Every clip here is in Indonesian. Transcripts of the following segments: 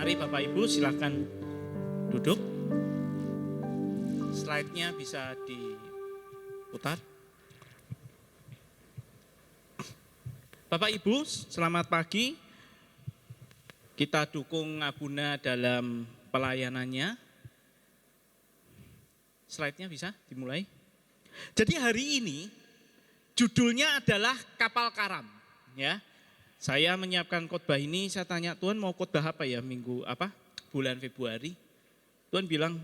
Mari Bapak Ibu silakan duduk. Slide-nya bisa diputar. Bapak Ibu, selamat pagi. Kita dukung Abuna dalam pelayanannya. Slide-nya bisa dimulai. Jadi hari ini judulnya adalah kapal karam, ya. Saya menyiapkan khotbah ini, saya tanya Tuhan mau khotbah apa ya bulan Februari. Tuhan bilang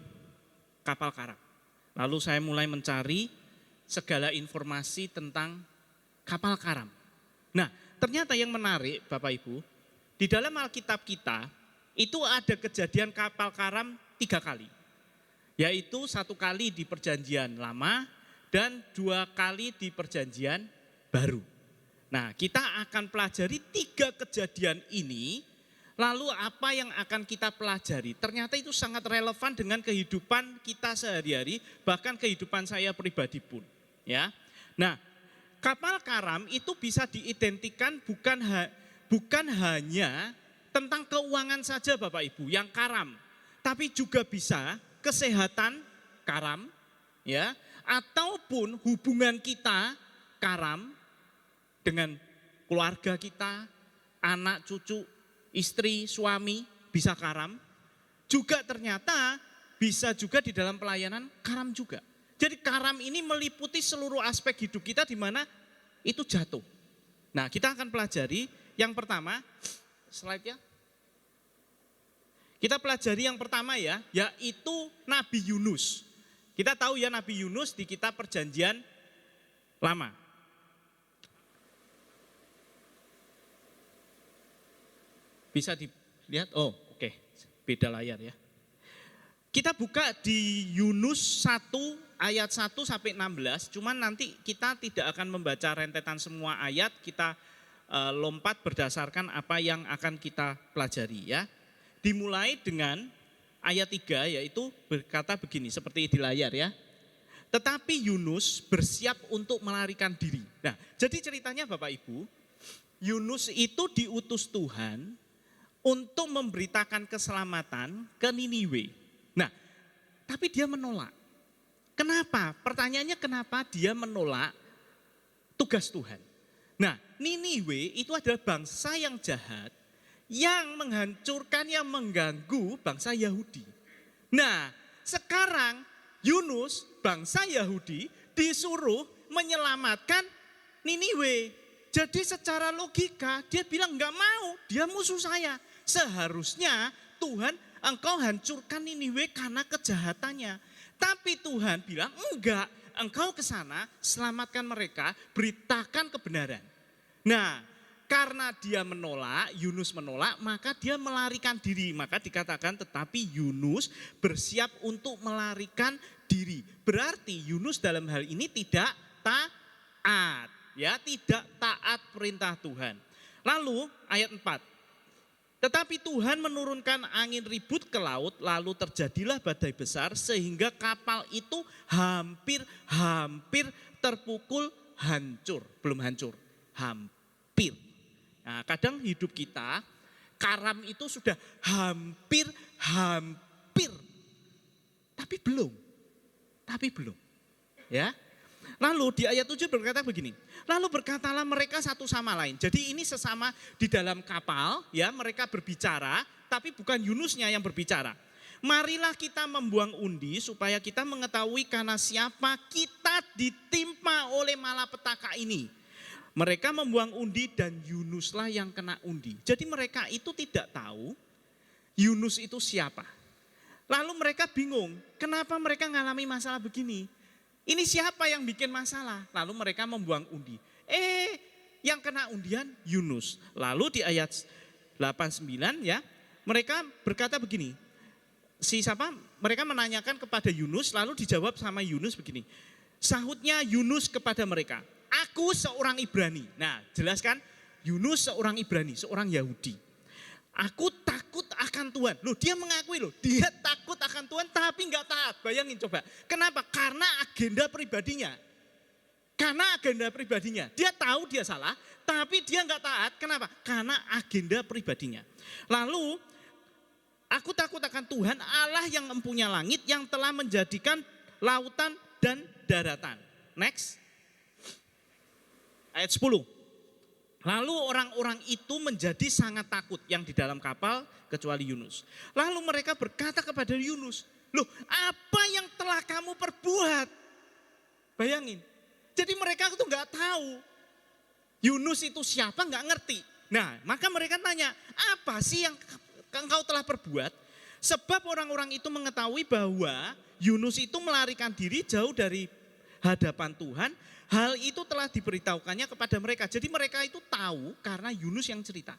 kapal karam. Lalu saya mulai mencari segala informasi tentang kapal karam. Nah, ternyata yang menarik Bapak Ibu, di dalam Alkitab kita itu ada kejadian kapal karam 3 kali. Yaitu 1 kali di perjanjian lama dan 2 kali di perjanjian baru. Nah, kita akan pelajari 3 kejadian ini, lalu apa yang akan kita pelajari? Ternyata itu sangat relevan dengan kehidupan kita sehari-hari, bahkan kehidupan saya pribadi pun. Ya, nah, kapal karam itu bisa diidentikan bukan hanya tentang keuangan saja Bapak Ibu yang karam, tapi juga bisa kesehatan karam, ya, ataupun hubungan kita karam dengan keluarga kita, anak, cucu, istri, suami bisa karam. Juga ternyata bisa juga di dalam pelayanan karam juga. Jadi karam ini meliputi seluruh aspek hidup kita di mana itu jatuh. Nah, kita akan pelajari yang pertama, slide-nya. Kita pelajari yang pertama ya, yaitu Nabi Yunus. Kita tahu ya Nabi Yunus di kitab Perjanjian Lama. Bisa dilihat, oh oke, beda layar ya. Kita buka di Yunus 1 ayat 1 sampai 16, cuman nanti kita tidak akan membaca rentetan semua ayat, kita lompat berdasarkan apa yang akan kita pelajari ya. Dimulai dengan ayat 3 yaitu berkata begini, seperti di layar ya. Tetapi Yunus bersiap untuk melarikan diri. Nah, jadi ceritanya Bapak Ibu, Yunus itu diutus Tuhan untuk memberitakan keselamatan ke Niniwe. Nah, tapi dia menolak. Kenapa? Pertanyaannya kenapa dia menolak tugas Tuhan? Nah, Niniwe itu adalah bangsa yang jahat, yang menghancurkan, yang mengganggu bangsa Yahudi. Nah, sekarang Yunus, bangsa Yahudi, disuruh menyelamatkan Niniwe. Jadi secara logika dia bilang enggak mau, dia musuh saya. Seharusnya Tuhan engkau hancurkan Niniwe karena kejahatannya. Tapi Tuhan bilang enggak, engkau ke sana selamatkan mereka, beritakan kebenaran. Nah, karena dia menolak, Yunus menolak, maka dia melarikan diri. Maka dikatakan tetapi Yunus bersiap untuk melarikan diri. Berarti Yunus dalam hal ini tidak taat. Ya, tidak taat perintah Tuhan. Lalu ayat 4. Tetapi Tuhan menurunkan angin ribut ke laut, lalu terjadilah badai besar sehingga kapal itu hampir terpukul hancur. Belum hancur, hampir. Nah, kadang hidup kita, karam itu sudah hampir. Tapi belum. Ya. Lalu di ayat 7 berkata begini, lalu berkatalah mereka satu sama lain. Jadi ini sesama di dalam kapal ya, mereka berbicara, tapi bukan Yunusnya yang berbicara. Marilah kita membuang undi supaya kita mengetahui karena siapa kita ditimpa oleh malapetaka ini. Mereka membuang undi dan Yunuslah yang kena undi. Jadi mereka itu tidak tahu Yunus itu siapa. Lalu mereka bingung, kenapa mereka mengalami masalah begini? Ini siapa yang bikin masalah? Lalu mereka membuang undi. Yang kena undian Yunus. Lalu di ayat 8-9 ya, mereka berkata begini. Mereka menanyakan kepada Yunus, lalu dijawab sama Yunus begini. Sahutnya Yunus kepada mereka, aku seorang Ibrani. Nah, jelas kan? Yunus seorang Ibrani, seorang Yahudi. Aku takut akan Tuhan. Loh, dia mengakui loh, dia takut akan Tuhan tapi enggak taat. Bayangin coba. Kenapa? Karena agenda pribadinya. Dia tahu dia salah, tapi dia enggak taat. Kenapa? Karena agenda pribadinya. Lalu Aku takut akan Tuhan Allah yang empunya langit, yang telah menjadikan lautan dan daratan. Next. Ayat 10. Lalu orang-orang itu menjadi sangat takut yang di dalam kapal kecuali Yunus. Lalu mereka berkata kepada Yunus, loh apa yang telah kamu perbuat? Bayangin. Jadi mereka itu nggak tahu. Yunus itu siapa nggak ngerti. Nah maka mereka tanya, apa sih yang engkau telah perbuat? Sebab orang-orang itu mengetahui bahwa Yunus itu melarikan diri jauh dari hadapan Tuhan. Hal itu telah diberitahukannya kepada mereka. Jadi mereka itu tahu karena Yunus yang cerita.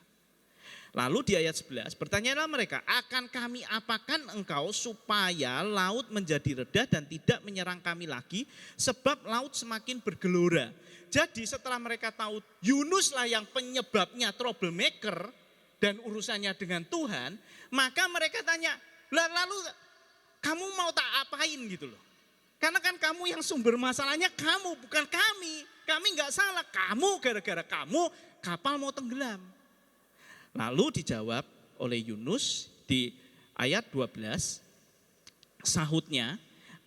Lalu di ayat 11 bertanyalah mereka, akan kami apakan engkau supaya laut menjadi reda dan tidak menyerang kami lagi, sebab laut semakin bergelora. Jadi setelah mereka tahu Yunus lah yang penyebabnya troublemaker dan urusannya dengan Tuhan, maka mereka tanya, lalu kamu mau tak apain gitu loh. Karena kan kamu yang sumber masalahnya kamu, bukan kami. Kami nggak salah, kamu gara-gara kamu kapal mau tenggelam. Lalu dijawab oleh Yunus di ayat 12, sahutnya,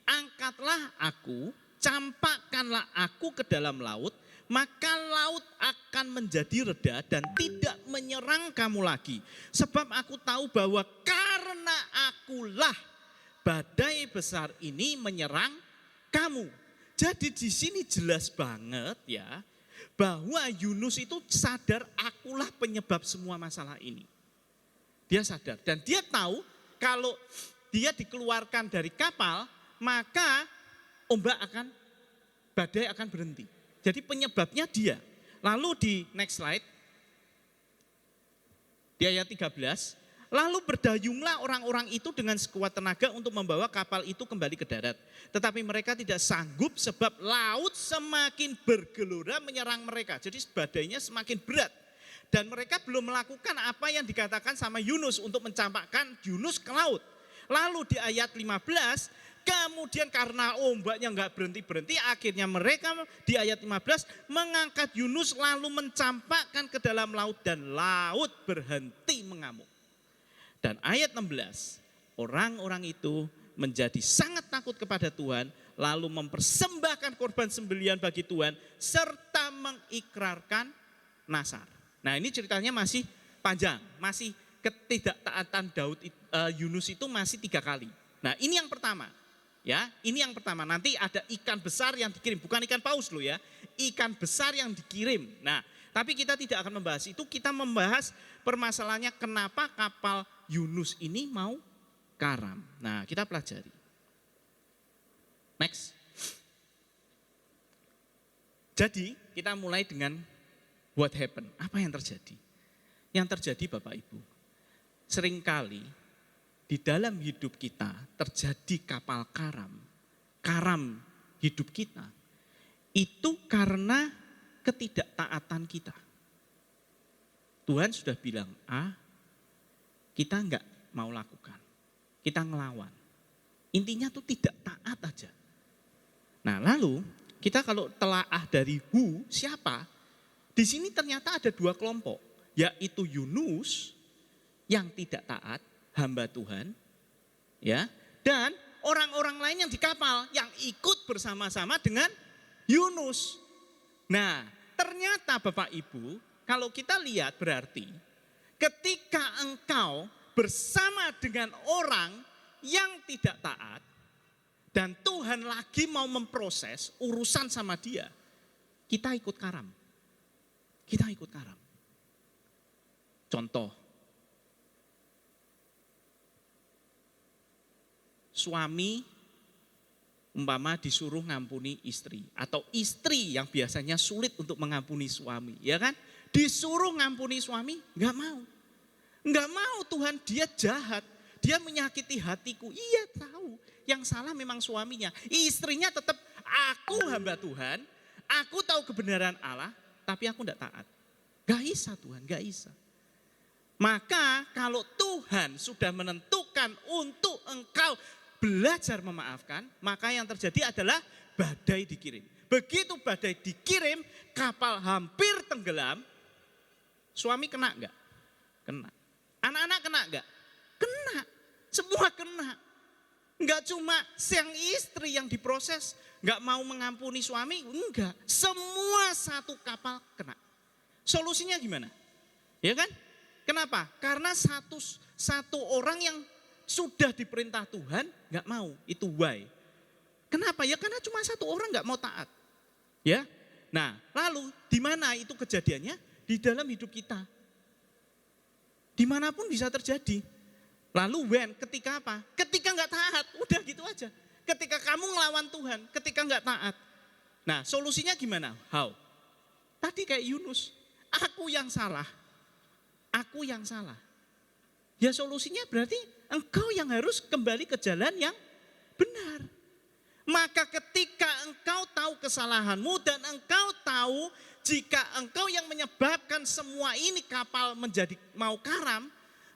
angkatlah aku, campakkanlah aku ke dalam laut, maka laut akan menjadi reda dan tidak menyerang kamu lagi. Sebab aku tahu bahwa karena akulah badai besar ini menyerang kamu. Jadi di sini jelas banget ya, bahwa Yunus itu sadar akulah penyebab semua masalah ini. Dia sadar dan dia tahu kalau dia dikeluarkan dari kapal, maka badai akan berhenti. Jadi penyebabnya dia. Lalu di next slide, di ayat 13, lalu berdayunglah orang-orang itu dengan sekuat tenaga untuk membawa kapal itu kembali ke darat. Tetapi mereka tidak sanggup sebab laut semakin bergelora menyerang mereka. Jadi badainya semakin berat. Dan mereka belum melakukan apa yang dikatakan sama Yunus untuk mencampakkan Yunus ke laut. Lalu di ayat 15, kemudian karena ombaknya enggak berhenti-berhenti, akhirnya mereka di ayat 15 mengangkat Yunus lalu mencampakkan ke dalam laut dan laut berhenti mengamuk. Dan ayat 16, orang-orang itu menjadi sangat takut kepada Tuhan, lalu mempersembahkan korban sembelihan bagi Tuhan, serta mengikrarkan nasar. Nah ini ceritanya masih panjang, masih ketidaktaatan Yunus itu masih 3 kali. Nah ini yang pertama, ya ini yang pertama. Nanti ada ikan besar yang dikirim, bukan ikan paus loh ya, ikan besar yang dikirim. Nah tapi kita tidak akan membahas itu, kita membahas permasalahannya kenapa kapal Yunus ini mau karam. Nah kita pelajari. Next. Jadi kita mulai dengan what happened, apa yang terjadi? Yang terjadi Bapak Ibu, seringkali di dalam hidup kita terjadi kapal karam hidup kita. Itu karena ketidaktaatan kita. Tuhan sudah bilang A, kita enggak mau lakukan. Kita ngelawan. Intinya tuh tidak taat aja. Nah lalu kita kalau telaah dari siapa? Di sini ternyata ada 2 kelompok. Yaitu Yunus yang tidak taat, hamba Tuhan. Ya, dan orang-orang lain yang di kapal yang ikut bersama-sama dengan Yunus. Nah ternyata Bapak Ibu, kalau kita lihat berarti ketika engkau bersama dengan orang yang tidak taat dan Tuhan lagi mau memproses urusan sama dia, kita ikut karam. Kita ikut karam. Contoh, suami umpama disuruh ngampuni istri, atau istri yang biasanya sulit untuk mengampuni suami, ya kan? Disuruh ngampuni suami, enggak mau. Enggak mau Tuhan, dia jahat. Dia menyakiti hatiku. Iya tahu, yang salah memang suaminya. Istrinya tetap, aku hamba Tuhan, aku tahu kebenaran Allah, tapi aku enggak taat. Enggak bisa Tuhan, enggak bisa. Maka kalau Tuhan sudah menentukan untuk engkau belajar memaafkan, maka yang terjadi adalah badai dikirim. Begitu badai dikirim, kapal hampir tenggelam, suami kena enggak? Kena. Anak-anak kena enggak? Kena. Enggak cuma sang istri yang diproses, enggak mau mengampuni suami, enggak. Semua satu kapal kena. Solusinya gimana? Ya kan? Kenapa? Karena satu orang yang sudah diperintah Tuhan enggak mau, itu why. Kenapa? Ya karena cuma satu orang enggak mau taat. Ya. Nah, lalu di mana itu kejadiannya? Di dalam hidup kita. Dimanapun bisa terjadi. Lalu ketika apa? Ketika enggak taat, udah gitu aja. Ketika kamu ngelawan Tuhan, ketika enggak taat. Nah, solusinya gimana? How? Tadi kayak Yunus, aku yang salah. Aku yang salah. Ya solusinya berarti engkau yang harus kembali ke jalan yang benar. Maka ketika engkau tahu kesalahanmu dan engkau tahu jika engkau yang menyebabkan semua ini kapal menjadi mau karam,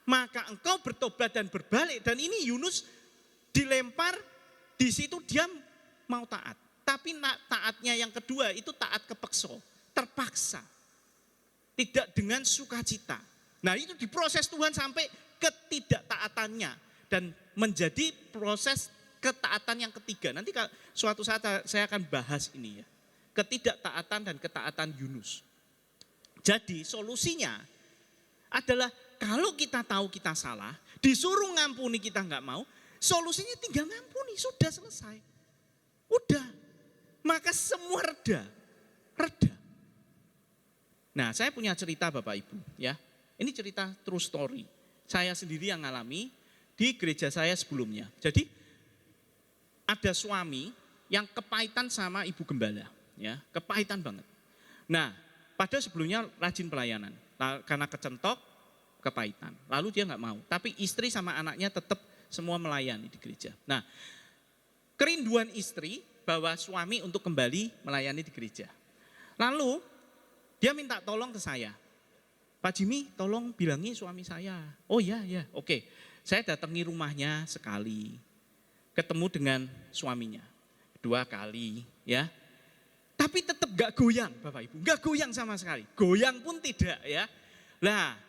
maka engkau bertobat dan berbalik. Dan ini Yunus dilempar, di situ dia mau taat. Tapi taatnya yang kedua itu taat kepeksa, terpaksa. Tidak dengan sukacita. Nah itu diproses Tuhan sampai ketidaktaatannya. Dan menjadi proses ketaatan yang ketiga. Nanti suatu saat saya akan bahas ini ya. Ketidaktaatan dan ketaatan Yunus. Jadi solusinya adalah kalau kita tahu kita salah, disuruh ngampuni kita nggak mau, solusinya tinggal ngampuni, sudah selesai. Udah, maka semua reda. Nah saya punya cerita Bapak Ibu ya. Ini cerita true story. Saya sendiri yang ngalami di gereja saya sebelumnya. Jadi ada suami yang kepahitan sama ibu gembala, ya, kepahitan banget. Nah, pada sebelumnya rajin pelayanan, karena kecentok, kepahitan. Lalu dia nggak mau, tapi istri sama anaknya tetap semua melayani di gereja. Nah, kerinduan istri bawa suami untuk kembali melayani di gereja. Lalu dia minta tolong ke saya, Pak Jimmy, tolong bilangi suami saya. Oh ya, oke. Saya datangi rumahnya sekali. Ketemu dengan suaminya 2 kali ya. Tapi tetap gak goyang Bapak Ibu, gak goyang sama sekali. Goyang pun tidak ya. Nah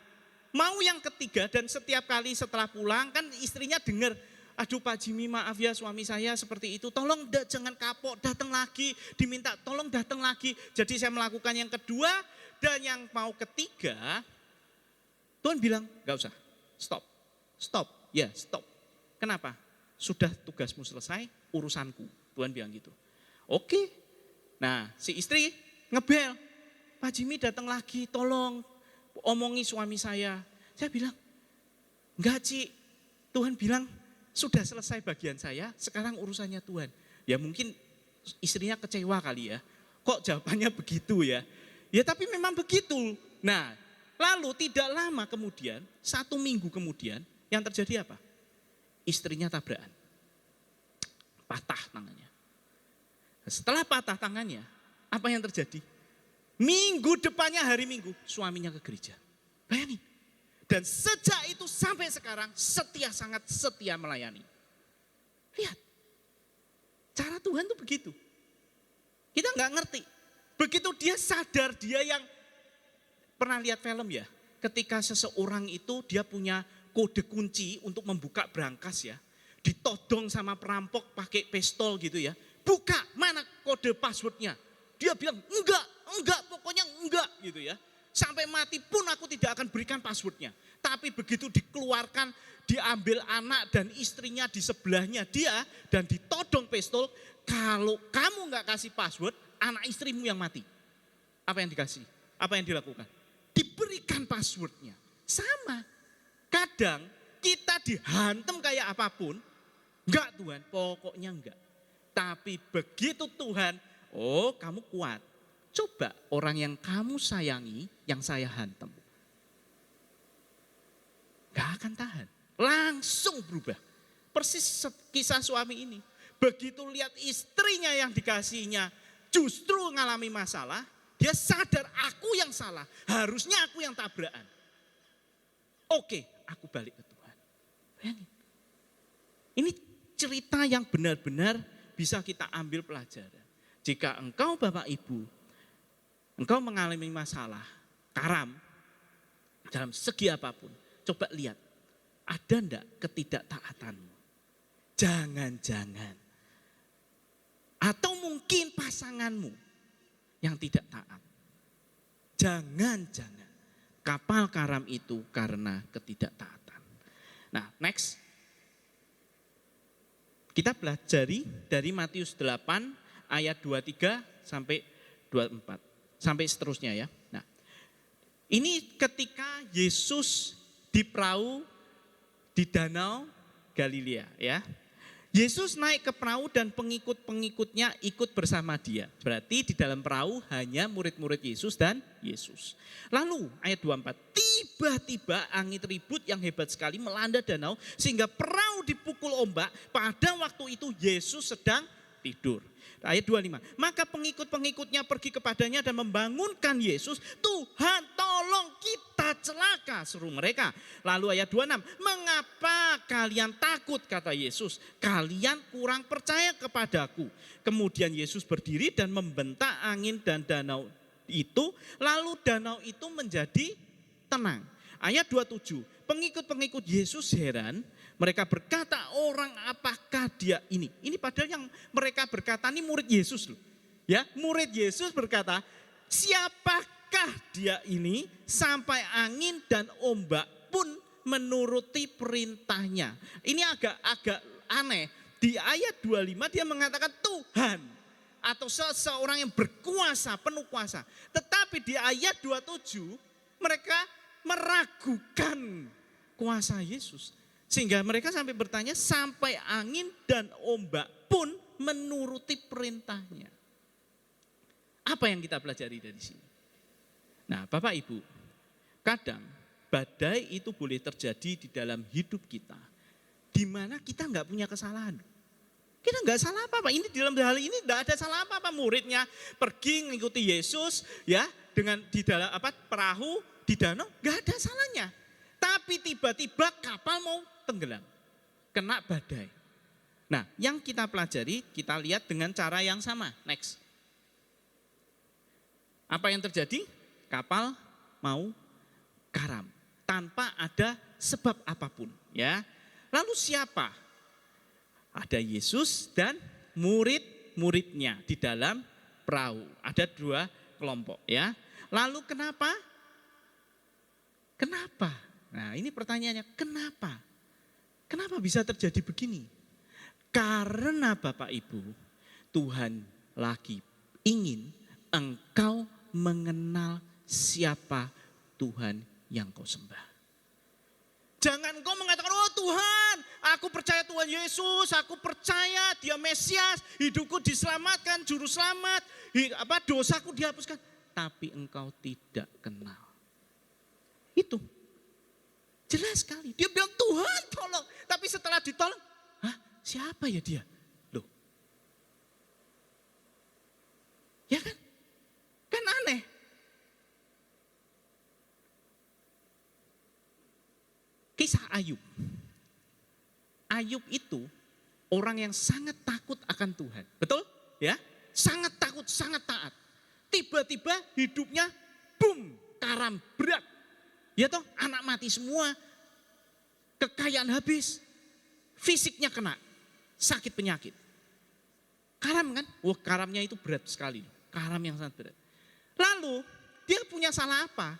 mau yang ketiga dan setiap kali setelah pulang kan istrinya dengar, aduh Pak Jimmy maaf ya suami saya seperti itu, tolong jangan kapok, datang lagi, diminta tolong datang lagi. Jadi saya melakukan yang kedua dan yang mau ketiga, Tuhan bilang gak usah, stop. Kenapa? Sudah tugasmu selesai, urusanku. Tuhan bilang gitu. Oke. Nah si istri ngebel, Pak Jimmy datang lagi, tolong omongi suami saya. Saya bilang, enggak Ci, Tuhan bilang sudah selesai bagian saya, sekarang urusannya Tuhan. Ya mungkin istrinya kecewa kali ya, kok jawabannya begitu ya. Ya tapi memang begitu. Nah lalu tidak lama kemudian, 1 minggu kemudian, yang terjadi apa? Istrinya tabrakan, patah tangannya. Setelah patah tangannya, apa yang terjadi? Minggu depannya hari Minggu, suaminya ke gereja. Bayangin. Dan sejak itu sampai sekarang sangat setia melayani. Lihat, cara Tuhan tuh begitu. Kita nggak ngerti. Begitu dia sadar, dia yang pernah lihat film ya, ketika seseorang itu dia punya kode kunci untuk membuka brankas ya, ditodong sama perampok pakai pistol gitu ya, buka, mana kode passwordnya, dia bilang enggak, pokoknya enggak gitu ya, sampai mati pun aku tidak akan berikan passwordnya. Tapi begitu dikeluarkan, diambil anak dan istrinya di sebelahnya dia dan ditodong pistol, kalau kamu enggak kasih password, anak istrimu yang mati. Apa yang dikasih? Apa yang dilakukan? Diberikan passwordnya. Sama. Kadang kita dihantam kayak apapun, enggak Tuhan, pokoknya enggak. Tapi begitu Tuhan, oh kamu kuat. Coba orang yang kamu sayangi, yang saya hantam. Enggak akan tahan, langsung berubah. Persis kisah suami ini. Begitu lihat istrinya yang dikasihnya justru mengalami masalah, dia sadar aku yang salah, harusnya aku yang tabrakan. Oke, aku balik ke Tuhan. Bayangin. Ini cerita yang benar-benar bisa kita ambil pelajaran. Jika engkau Bapak Ibu, engkau mengalami masalah, karam, dalam segi apapun, coba lihat, ada enggak ketidaktaatanmu? Jangan-jangan. Atau mungkin pasanganmu yang tidak taat. Jangan-jangan kapal karam itu karena ketidaktaatan. Nah, next. Kita pelajari dari Matius 8 ayat 23 sampai 24. Sampai seterusnya ya. Nah, ini ketika Yesus di perahu di danau Galilea ya. Yesus naik ke perahu dan pengikut-pengikutnya ikut bersama dia. Berarti di dalam perahu hanya murid-murid Yesus dan Yesus. Lalu ayat 24, tiba-tiba angin ribut yang hebat sekali melanda danau sehingga perahu dipukul ombak. Pada waktu itu Yesus sedang tidur. Ayat 25, maka pengikut-pengikutnya pergi kepadanya dan membangunkan Yesus. Tuhan, tolong kita celaka, seru mereka. Lalu ayat 26, mengapa kalian takut, kata Yesus, kalian kurang percaya kepadaku. Kemudian Yesus berdiri dan membentak angin dan danau itu, lalu danau itu menjadi tenang. Ayat 27, pengikut-pengikut Yesus heran. Mereka berkata, orang apakah dia ini? Ini padahal yang mereka berkata ini murid Yesus loh. Ya, murid Yesus berkata, siapakah dia ini sampai angin dan ombak pun menuruti perintahnya. Ini agak aneh. Di ayat 25 dia mengatakan Tuhan atau seseorang yang berkuasa, penuh kuasa. Tetapi di ayat 27 mereka meragukan kuasa Yesus. Sehingga mereka sampai bertanya, sampai angin dan ombak pun menuruti perintahnya. Apa yang kita pelajari dari sini? Nah, Bapak Ibu, kadang badai itu boleh terjadi di dalam hidup kita, di mana kita nggak punya kesalahan. Kita nggak salah apa-apa. Ini dalam hal ini nggak ada salah apa-apa. Muridnya pergi mengikuti Yesus, ya, dengan di dalam perahu di danau, nggak ada salahnya. Tapi tiba-tiba kapal mau tenggelam, kena badai. Nah, yang kita pelajari, kita lihat dengan cara yang sama. Next. Apa yang terjadi? Kapal mau karam tanpa ada sebab apapun, ya. Lalu siapa? Ada Yesus dan murid-muridnya di dalam perahu. Ada 2 kelompok, ya. Lalu kenapa? Kenapa? Nah, ini pertanyaannya, kenapa? Kenapa bisa terjadi begini? Karena Bapak Ibu, Tuhan lagi ingin engkau mengenal siapa Tuhan yang kau sembah. Jangan engkau mengatakan, oh Tuhan, aku percaya Tuhan Yesus, aku percaya dia Mesias, hidupku diselamatkan, juru selamat, dosaku dihapuskan. Tapi engkau tidak kenal. Itu. Jelas sekali. Dia bilang Tuhan tolong. Tapi setelah ditolong, siapa ya dia? Loh. Ya kan? Kan aneh. Kisah Ayub. Ayub itu orang yang sangat takut akan Tuhan. Betul? Ya? Sangat takut, sangat taat. Tiba-tiba hidupnya boom, karam berat. Ya toh, anak mati semua, kekayaan habis, fisiknya kena, sakit penyakit. Karam kan? Wah, karamnya itu berat sekali, karam yang sangat berat. Lalu dia punya salah apa?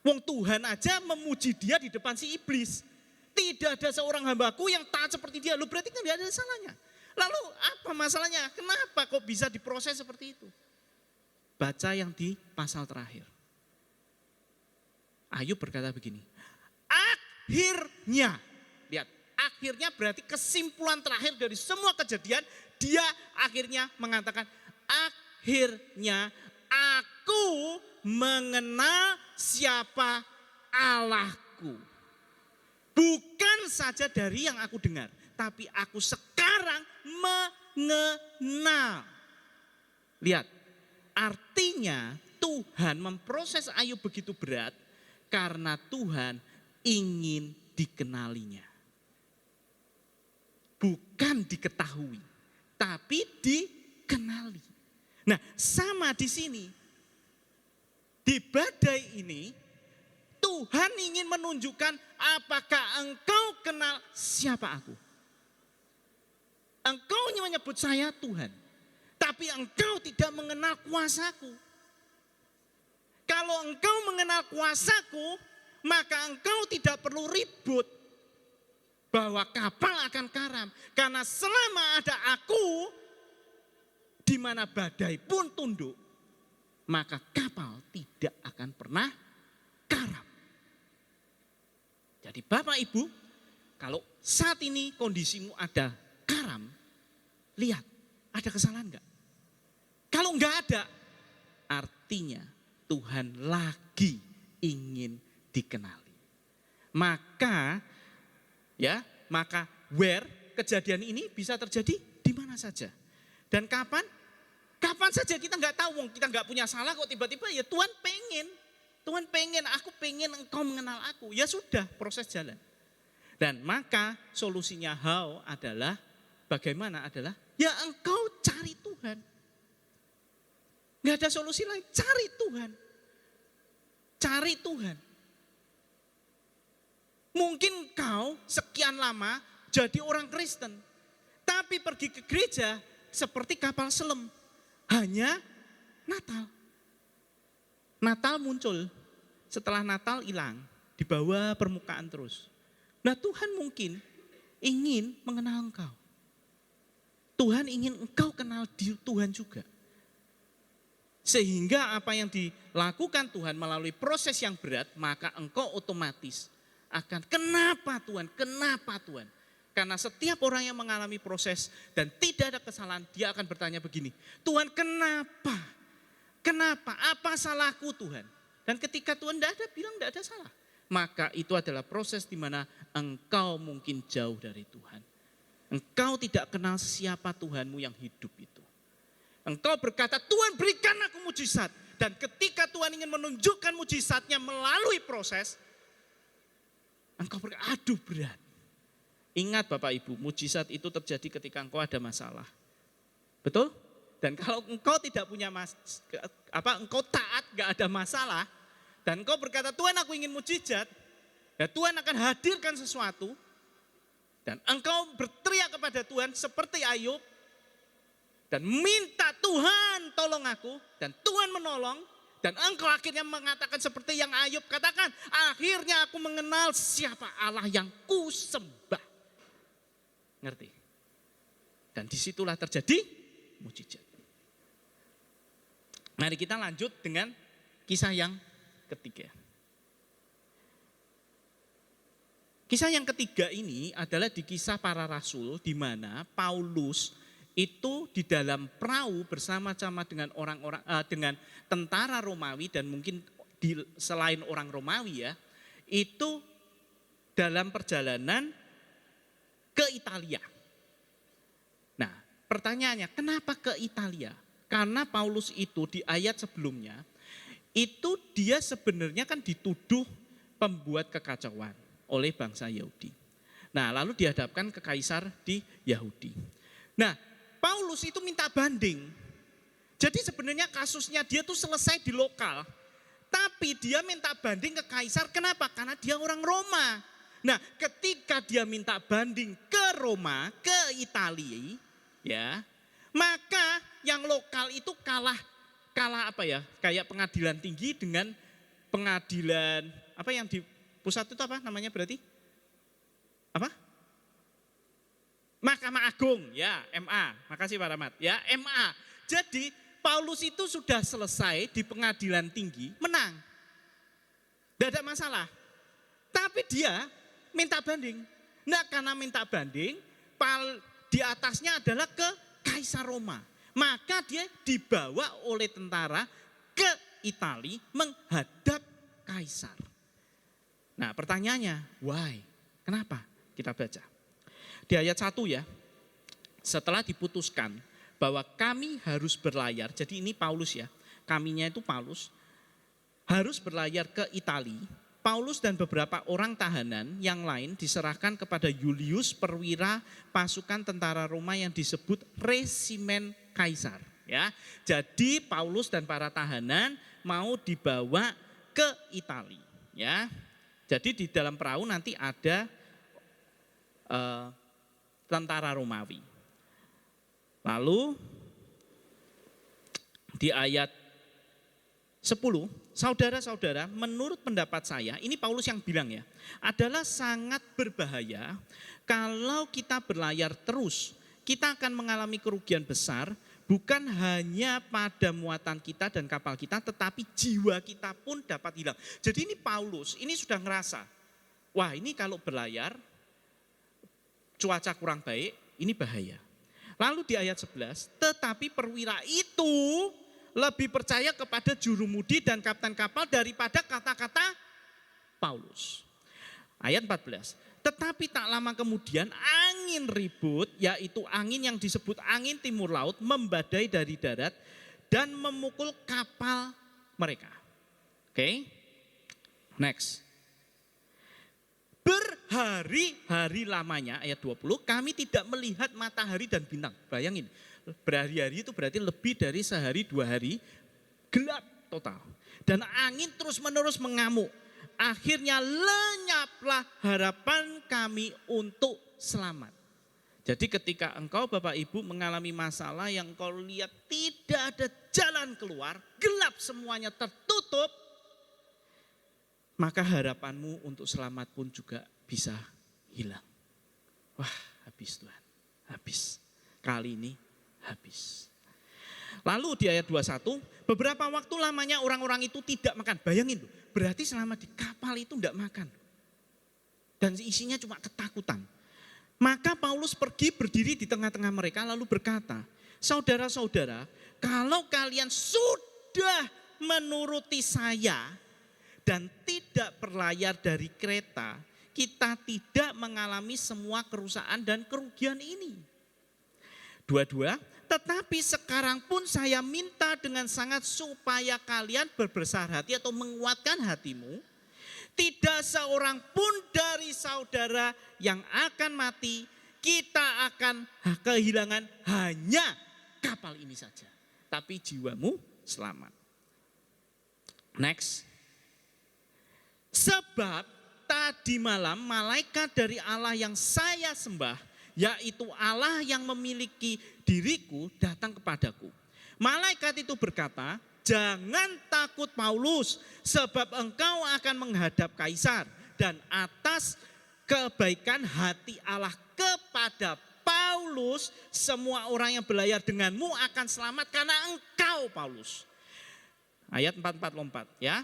Wong Tuhan aja memuji dia di depan si iblis. Tidak ada seorang hambaku yang taat seperti dia. Loh, berarti kan tidak ada salahnya. Lalu apa masalahnya? Kenapa kok bisa diproses seperti itu? Baca yang di pasal terakhir. Ayub berkata begini, akhirnya, lihat, akhirnya berarti kesimpulan terakhir dari semua kejadian, dia akhirnya mengatakan, akhirnya aku mengenal siapa Allahku. Bukan saja dari yang aku dengar, tapi aku sekarang mengenal. Lihat, artinya Tuhan memproses Ayub begitu berat, karena Tuhan ingin dikenalinya. Bukan diketahui, tapi dikenali. Nah, sama di sini. Di badai ini, Tuhan ingin menunjukkan apakah engkau kenal siapa aku. Engkau menyebut saya Tuhan, tapi engkau tidak mengenal kuasaku. Kalau engkau mengenal kuasaku, maka engkau tidak perlu ribut bahwa kapal akan karam. Karena selama ada aku, di mana badai pun tunduk, maka kapal tidak akan pernah karam. Jadi Bapak Ibu, kalau saat ini kondisimu ada karam, lihat ada kesalahan enggak? Kalau enggak ada, artinya Tuhan lagi ingin dikenali. Maka where kejadian ini bisa terjadi di mana saja. Dan kapan? Kapan saja kita enggak tahu, kita enggak punya salah kok tiba-tiba ya Tuhan pengen, aku pengen engkau mengenal aku. Ya sudah, proses jalan. Dan maka solusinya bagaimana adalah ya engkau cari Tuhan. Enggak ada solusi lain, cari Tuhan. Cari Tuhan. Mungkin kau sekian lama jadi orang Kristen, tapi pergi ke gereja seperti kapal selam. Hanya Natal. Natal muncul, setelah Natal hilang, di bawah permukaan terus. Nah Tuhan mungkin ingin mengenal engkau. Tuhan ingin engkau kenal Tuhan juga. Sehingga apa yang dilakukan Tuhan melalui proses yang berat, maka engkau otomatis akan kenapa Tuhan? Karena setiap orang yang mengalami proses dan tidak ada kesalahan, dia akan bertanya begini, Tuhan kenapa? Kenapa? Apa salahku Tuhan? Dan ketika Tuhan tidak ada, bilang tidak ada salah. Maka itu adalah proses di mana engkau mungkin jauh dari Tuhan. Engkau tidak kenal siapa Tuhanmu yang hidup itu. Engkau berkata, Tuhan berikan aku mujizat. Dan ketika Tuhan ingin menunjukkan mujizatnya melalui proses, engkau berkata, aduh berat. Ingat Bapak Ibu, mujizat itu terjadi ketika engkau ada masalah. Betul? Dan kalau engkau tidak punya engkau taat, gak ada masalah, dan engkau berkata, Tuhan aku ingin mujizat, ya Tuhan akan hadirkan sesuatu, dan engkau berteriak kepada Tuhan seperti Ayub, dan minta Tuhan tolong aku, dan Tuhan menolong, dan engkau akhirnya mengatakan seperti yang Ayub katakan, akhirnya aku mengenal siapa Allah yang kusembah. Ngerti? Dan disitulah terjadi mujizat. Mari kita lanjut dengan kisah yang ketiga. Kisah yang ketiga ini adalah di kisah para rasul, di mana Paulus itu di dalam perahu bersama-sama dengan dengan tentara Romawi dan mungkin selain orang Romawi ya, itu dalam perjalanan ke Italia. Nah, pertanyaannya, kenapa ke Italia? Karena Paulus itu di ayat sebelumnya, itu dia sebenarnya kan dituduh pembuat kekacauan oleh bangsa Yahudi. Nah, lalu dihadapkan ke kaisar di Yahudi. Nah, Paulus itu minta banding. Jadi sebenarnya kasusnya dia tuh selesai di lokal. Tapi dia minta banding ke kaisar, kenapa? Karena dia orang Roma. Nah, ketika dia minta banding ke Roma, ke Italia, ya, maka yang lokal itu kalah apa ya? Kayak pengadilan tinggi dengan pengadilan apa yang di pusat itu apa namanya berarti? Apa? Mahkamah Agung, ya, MA. Makasih Pak Rahmat. Ya, MA. Jadi Paulus itu sudah selesai di pengadilan tinggi, menang. Tidak ada masalah. Tapi dia minta banding. Nah, karena minta banding, di atasnya adalah ke Kaisar Roma. Maka dia dibawa oleh tentara ke Italia menghadap Kaisar. Nah, pertanyaannya, why? Kenapa? Kita baca. Di ayat 1 ya, setelah diputuskan bahwa kami harus berlayar, jadi ini Paulus ya, kaminya itu Paulus, harus berlayar ke Italia, Paulus dan beberapa orang tahanan yang lain diserahkan kepada Julius perwira pasukan tentara Roma yang disebut Resimen Kaisar. Ya, jadi Paulus dan para tahanan mau dibawa ke Italia. Ya, jadi di dalam perahu nanti ada tentara Romawi. Lalu di ayat 10, saudara-saudara, menurut pendapat saya, ini Paulus yang bilang ya, adalah sangat berbahaya kalau kita berlayar terus. Kita akan mengalami kerugian besar, bukan hanya pada muatan kita dan kapal kita, tetapi jiwa kita pun dapat hilang. Jadi ini Paulus, ini sudah ngerasa, wah ini kalau berlayar, cuaca kurang baik, ini bahaya. Lalu di ayat 11, tetapi perwira itu lebih percaya kepada jurumudi dan kapten kapal daripada kata-kata Paulus. Ayat 14, tetapi tak lama kemudian angin ribut, yaitu angin yang disebut angin timur laut, membadai dari darat dan memukul kapal mereka. Oke, next. Berhari-hari lamanya, ayat 20, kami tidak melihat matahari dan bintang. Bayangin, berhari-hari itu berarti lebih dari sehari 2 hari, gelap total. Dan angin terus-menerus mengamuk. Akhirnya lenyaplah harapan kami untuk selamat. Jadi ketika engkau Bapak Ibu mengalami masalah yang engkau lihat tidak ada jalan keluar, gelap semuanya tertutup, maka harapanmu untuk selamat pun juga bisa hilang. Wah, habis Tuhan, habis. Kali ini habis. Lalu di ayat 21, beberapa waktu lamanya orang-orang itu tidak makan. Bayangin loh, berarti selama di kapal itu tidak makan. Dan isinya cuma ketakutan. Maka Paulus pergi berdiri di tengah-tengah mereka lalu berkata, saudara-saudara, kalau kalian sudah menuruti saya dan tidak berlayar dari kereta, kita tidak mengalami semua kerusakan dan kerugian ini. 22, tetapi sekarang pun saya minta dengan sangat supaya kalian berbesar hati atau menguatkan hatimu. Tidak seorang pun dari saudara yang akan mati, kita akan kehilangan hanya kapal ini saja. Tapi jiwamu selamat. Next. Sebab tadi malam malaikat dari Allah yang saya sembah, yaitu Allah yang memiliki diriku, datang kepadaku. Malaikat itu berkata, jangan takut Paulus, sebab engkau akan menghadap kaisar, dan atas kebaikan hati Allah kepada Paulus, semua orang yang berlayar denganmu akan selamat karena engkau Paulus. Ayat 44 lompat ya.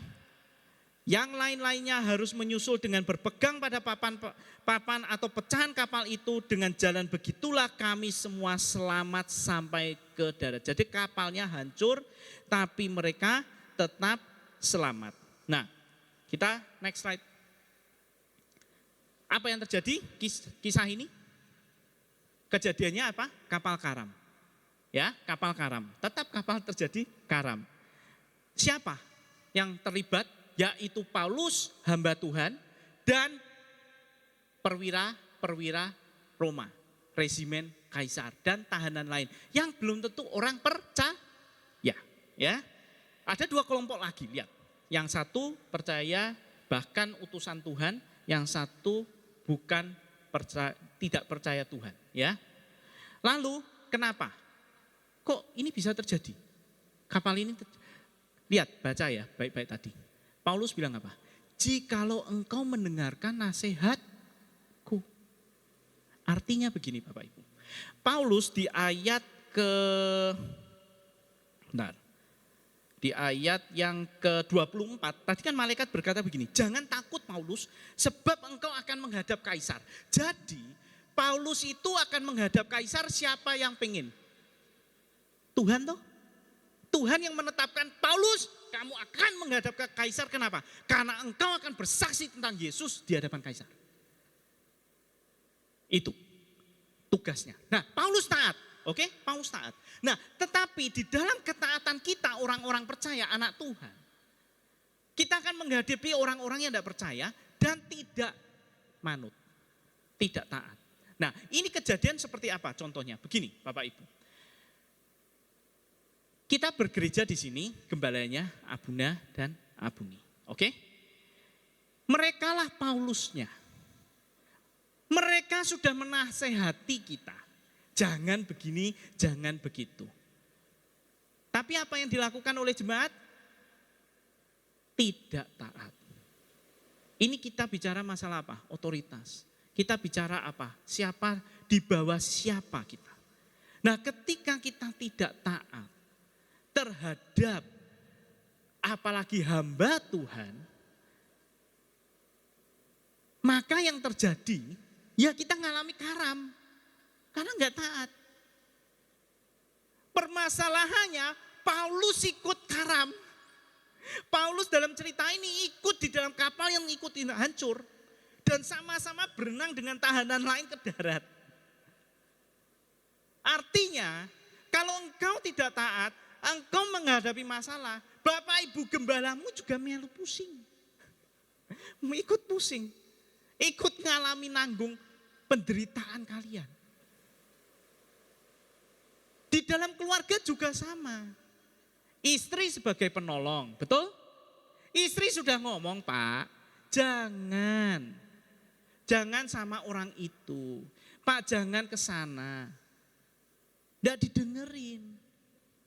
Yang lain-lainnya harus menyusul dengan berpegang pada papan atau pecahan kapal itu. Dengan jalan begitulah kami semua selamat sampai ke darat. Jadi kapalnya hancur tapi mereka tetap selamat. Nah, kita next slide. Apa yang terjadi kisah ini? Kejadiannya apa? Kapal karam. Ya, kapal karam. Tetap kapal terjadi karam. Siapa yang terlibat? Yaitu Paulus, hamba Tuhan, dan perwira Roma, resimen kaisar, dan tahanan lain. Yang belum tentu orang percaya. Ya, ada 2 kelompok lagi, lihat. Yang satu percaya bahkan utusan Tuhan, yang satu bukan tidak percaya Tuhan. Ya. Lalu kenapa? Kok ini bisa terjadi? Kapal ini lihat, baca ya, baik-baik tadi. Paulus bilang apa? Jikalau engkau mendengarkan nasihatku. Artinya begini Bapak Ibu. Paulus di ayat di ayat yang ke-24, tadi kan malaikat berkata begini, jangan takut Paulus, sebab engkau akan menghadap kaisar. Jadi Paulus itu akan menghadap kaisar, siapa yang pengen? Tuhan toh? Tuhan yang menetapkan Paulus, kamu akan menghadap ke kaisar. Kenapa? Karena engkau akan bersaksi tentang Yesus di hadapan kaisar. Itu tugasnya. Nah, Paulus taat. Oke, Paulus taat. Nah, tetapi di dalam ketaatan kita orang-orang percaya, anak Tuhan, kita akan menghadapi orang-orang yang tidak percaya dan tidak manut, tidak taat. Nah, ini kejadian seperti apa contohnya? Begini, Bapak Ibu. Kita bergereja di sini, gembalanya Abuna dan Abuni. Oke? Merekalah Paulusnya. Mereka sudah menasehati kita. Jangan begini, jangan begitu. Tapi apa yang dilakukan oleh jemaat? Tidak taat. Ini kita bicara masalah apa? Otoritas. Kita bicara apa? Siapa di bawah siapa kita. Nah, ketika kita tidak taat terhadap apalagi hamba Tuhan, maka yang terjadi ya kita ngalami karam karena nggak taat. Permasalahannya Paulus ikut karam. Paulus dalam cerita ini ikut di dalam kapal yang ikut hancur dan sama-sama berenang dengan tahanan lain ke darat. Artinya kalau engkau tidak taat, engkau menghadapi masalah, Bapak Ibu gembalamu juga melu pusing. Ikut pusing. Ikut ngalami nanggung penderitaan kalian. Di dalam keluarga juga sama. Istri sebagai penolong, betul? Istri sudah ngomong, Pak, jangan sama orang itu. Pak, jangan ke sana. Tidak didengerin,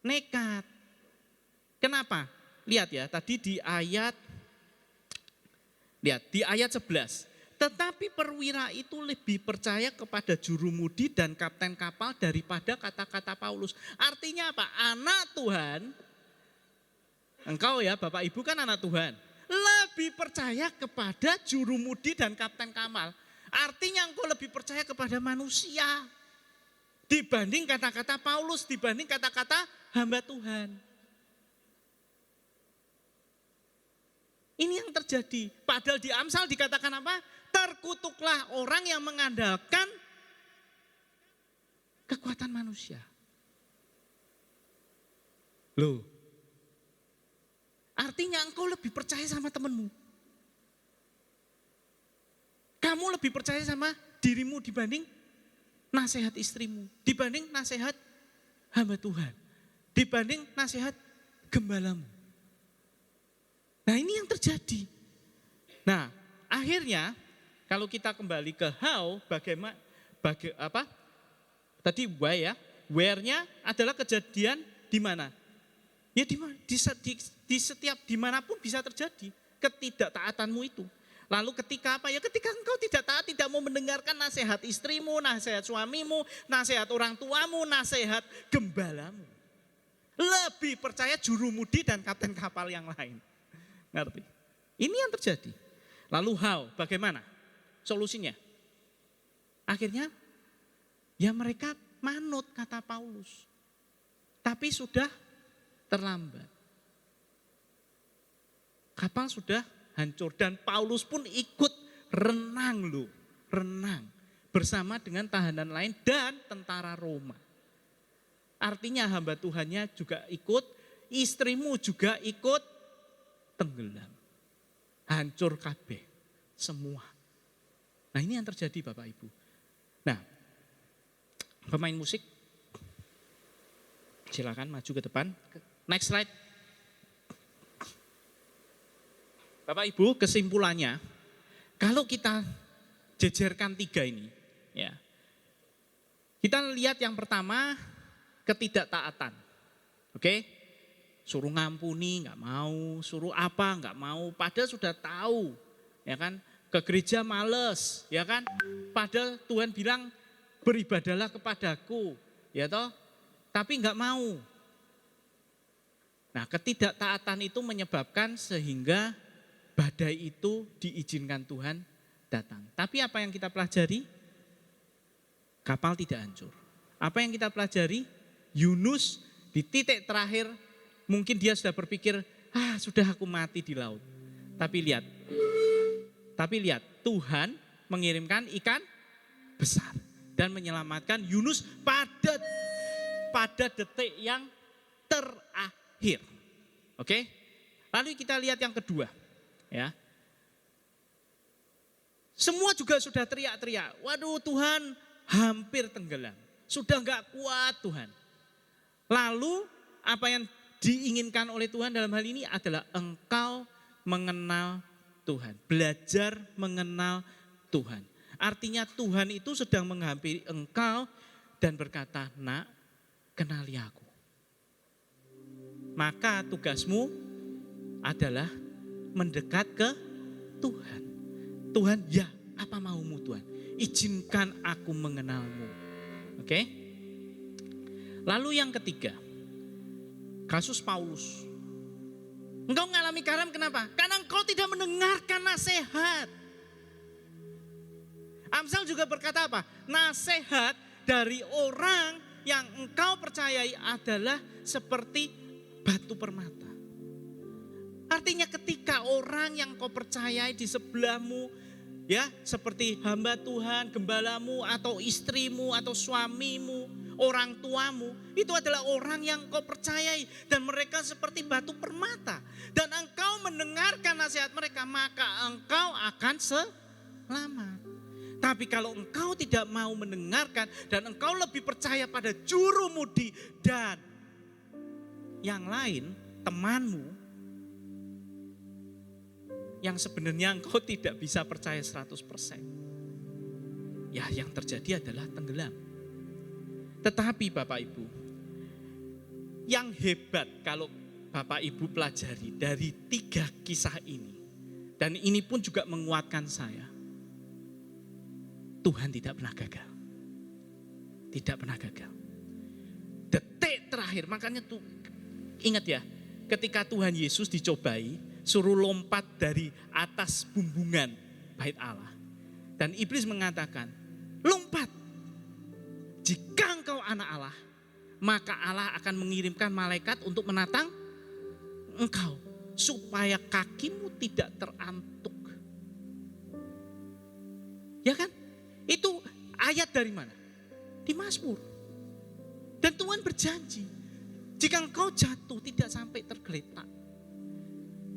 nekat. Kenapa? Lihat ya, tadi di ayat 11. Tetapi perwira itu lebih percaya kepada jurumudi dan kapten kapal daripada kata-kata Paulus. Artinya apa? Anak Tuhan, engkau ya Bapak Ibu kan anak Tuhan, lebih percaya kepada jurumudi dan kapten kapal. Artinya engkau lebih percaya kepada manusia dibanding kata-kata Paulus, dibanding kata-kata hamba Tuhan. Ini yang terjadi. Padahal di Amsal dikatakan apa? Terkutuklah orang yang mengandalkan kekuatan manusia. Loh. Artinya engkau lebih percaya sama temanmu. Kamu lebih percaya sama dirimu dibanding nasihat istrimu. Dibanding nasihat hamba Tuhan. Dibanding nasihat gembalamu. Nah, ini yang terjadi. Nah, akhirnya kalau kita kembali ke how, bagaimana tadi why ya, where-nya adalah kejadian di mana? Ya di setiap dimanapun bisa terjadi ketidaktaatanmu itu. Lalu ketika apa ya? Ketika engkau tidak taat, tidak mau mendengarkan nasihat istrimu, nasihat suamimu, nasihat orang tuamu, nasihat gembalamu. Lebih percaya jurumudi dan kapten kapal yang lain. Ngerti? Ini yang terjadi. Lalu how? Bagaimana? Solusinya? Akhirnya ya mereka manut kata Paulus. Tapi sudah terlambat. Kapal sudah hancur dan Paulus pun ikut renang loh. Renang bersama dengan tahanan lain dan tentara Roma. Artinya hamba Tuhannya juga ikut, istrimu juga ikut tenggelam, hancur kabeh, semua. Nah ini yang terjadi Bapak Ibu. Nah, pemain musik, silakan maju ke depan. Next slide. Bapak Ibu, kesimpulannya, kalau kita jejerkan 3 ini, ya, kita lihat yang pertama ketidaktaatan, oke? Suruh ngampuni nggak mau, suruh apa nggak mau, padahal sudah tahu, ya kan? Ke gereja males, ya kan? Padahal Tuhan bilang beribadalah kepadaku, ya toh? Tapi nggak mau. Nah, ketidaktaatan itu menyebabkan sehingga badai itu diizinkan Tuhan datang. Tapi apa yang kita pelajari? Kapal tidak hancur. Apa yang kita pelajari? Yunus di titik terakhir mungkin dia sudah berpikir, sudah aku mati di laut. Tapi lihat, Tuhan mengirimkan ikan besar dan menyelamatkan Yunus pada detik yang terakhir. Oke? Lalu kita lihat yang kedua, ya. Semua juga sudah teriak-teriak, waduh Tuhan hampir tenggelam. Sudah enggak kuat Tuhan. Lalu apa yang diinginkan oleh Tuhan dalam hal ini adalah engkau mengenal Tuhan. Belajar mengenal Tuhan. Artinya Tuhan itu sedang menghampiri engkau dan berkata, "Nak, kenali aku." Maka tugasmu adalah mendekat ke Tuhan. Tuhan, ya, apa maumu Tuhan? Izinkan aku mengenalmu. Oke? Lalu yang ketiga, kasus Paulus. Engkau mengalami karam kenapa? Karena engkau tidak mendengarkan nasihat. Amsal juga berkata apa? Nasihat dari orang yang engkau percayai adalah seperti batu permata. Artinya ketika orang yang kau percayai di sebelahmu, ya, seperti hamba Tuhan, gembalamu atau istrimu atau suamimu, orang tuamu, itu adalah orang yang kau percayai dan mereka seperti batu permata. Dan engkau mendengarkan nasihat mereka, maka engkau akan selamat. Tapi kalau engkau tidak mau mendengarkan dan engkau lebih percaya pada jurumudi dan yang lain, temanmu, yang sebenarnya engkau tidak bisa percaya 100%. Ya, yang terjadi adalah tenggelam. Tetapi Bapak Ibu, yang hebat kalau Bapak Ibu pelajari dari 3 kisah ini, dan ini pun juga menguatkan saya, Tuhan tidak pernah gagal. Tidak pernah gagal. Detik terakhir, makanya tuh ingat ya, ketika Tuhan Yesus dicobai, suruh lompat dari atas bumbungan bait Allah. Dan iblis mengatakan, "Lompat. Jika engkau anak Allah, maka Allah akan mengirimkan malaikat untuk menatang engkau, supaya kakimu tidak terantuk." Ya kan? Itu ayat dari mana? Di Mazmur. Dan Tuhan berjanji, jika engkau jatuh tidak sampai tergeletak.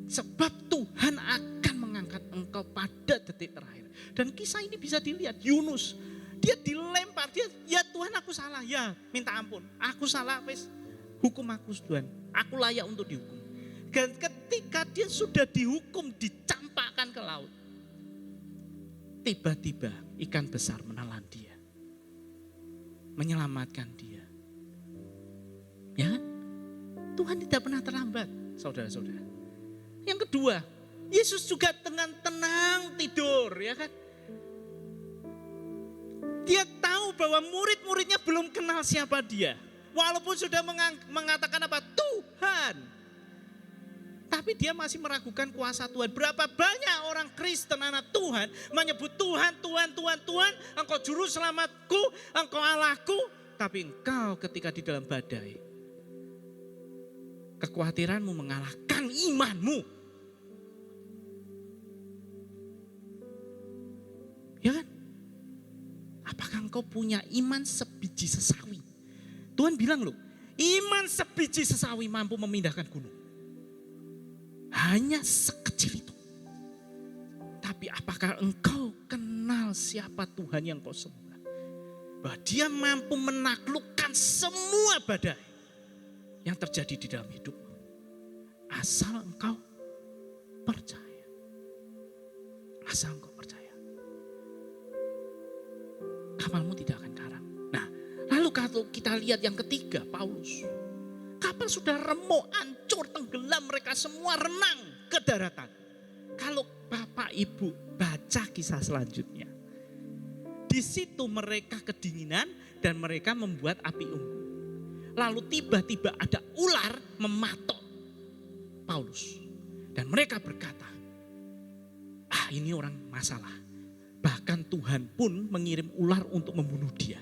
Sebab Tuhan akan mengangkat engkau pada detik terakhir. Dan kisah ini bisa dilihat, Yunus, dia dilempar, ya Tuhan aku salah, ya minta ampun. Aku salah, wes hukum aku Tuhan, aku layak untuk dihukum. Dan ketika dia sudah dihukum, dicampakkan ke laut, tiba-tiba ikan besar menelan dia, menyelamatkan dia. Ya, Tuhan tidak pernah terlambat, saudara-saudara. Yang kedua, Yesus juga dengan tenang tidur, ya kan? Dia tahu bahwa murid-muridnya belum kenal siapa dia. Walaupun sudah mengatakan apa? Tuhan. Tapi dia masih meragukan kuasa Tuhan. Berapa banyak orang Kristen anak Tuhan menyebut Tuhan, Tuhan, Tuhan, Tuhan. Engkau juru selamatku, engkau Allahku. Tapi engkau ketika di dalam badai, kekhawatiranmu mengalahkan imanmu. Ya kan? Apakah engkau punya iman sebiji sesawi? Tuhan bilang loh, iman sebiji sesawi mampu memindahkan gunung. Hanya sekecil itu. Tapi apakah engkau kenal siapa Tuhan yang kau sembah? Bahwa dia mampu menaklukkan semua badai yang terjadi di dalam hidupmu. Asal engkau percaya. Asal engkau percaya. Kapalmu tidak akan karam. Nah, lalu kalau kita lihat yang ketiga, Paulus. Kapal sudah remuk, hancur, tenggelam, mereka semua renang ke daratan. Kalau Bapak Ibu baca kisah selanjutnya, di situ mereka kedinginan dan mereka membuat api unggun. Lalu tiba-tiba ada ular mematok Paulus. Dan mereka berkata, ini orang masalah. Bahkan Tuhan pun mengirim ular untuk membunuh dia.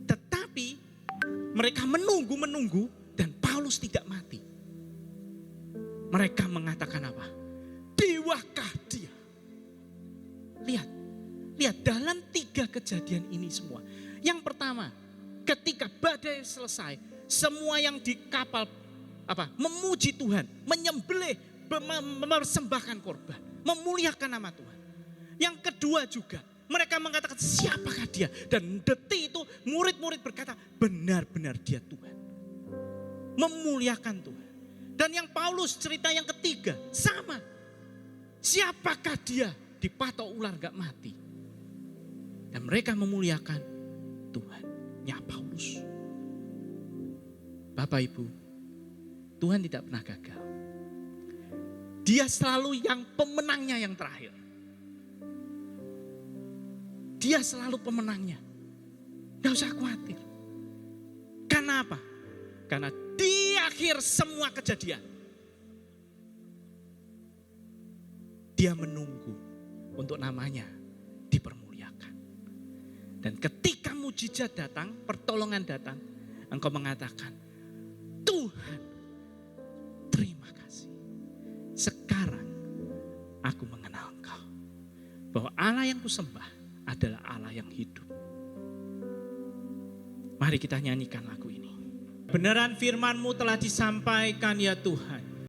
Tetapi mereka menunggu dan Paulus tidak mati. Mereka mengatakan apa? Dewakah dia? Lihat dalam 3 kejadian ini semua. Yang pertama, ketika badai selesai, semua yang di kapal memuji Tuhan, menyembelih, mempersembahkan korban, memuliakan nama Tuhan. Yang kedua juga, mereka mengatakan siapakah dia? Dan detik itu murid-murid berkata benar-benar dia Tuhan. Memuliakan Tuhan. Dan yang Paulus cerita yang ketiga sama. Siapakah dia? Dipatok ular gak mati. Dan mereka memuliakan Tuhan. hidupnya Paulus. Bapak Ibu, Tuhan tidak pernah gagal. Dia selalu yang pemenangnya yang terakhir. Dia selalu pemenangnya. Gak usah khawatir. Karena apa? Karena di akhir semua kejadian, dia menunggu untuk namanya dipermuliakan. Dan ketika mujizat datang, pertolongan datang, engkau mengatakan, Tuhan, terima kasih. Sekarang aku mengenal Engkau. Bahwa Allah yang kusembah adalah Allah yang hidup. Mari kita nyanyikan lagu ini. Benaran firman-Mu telah disampaikan ya Tuhan.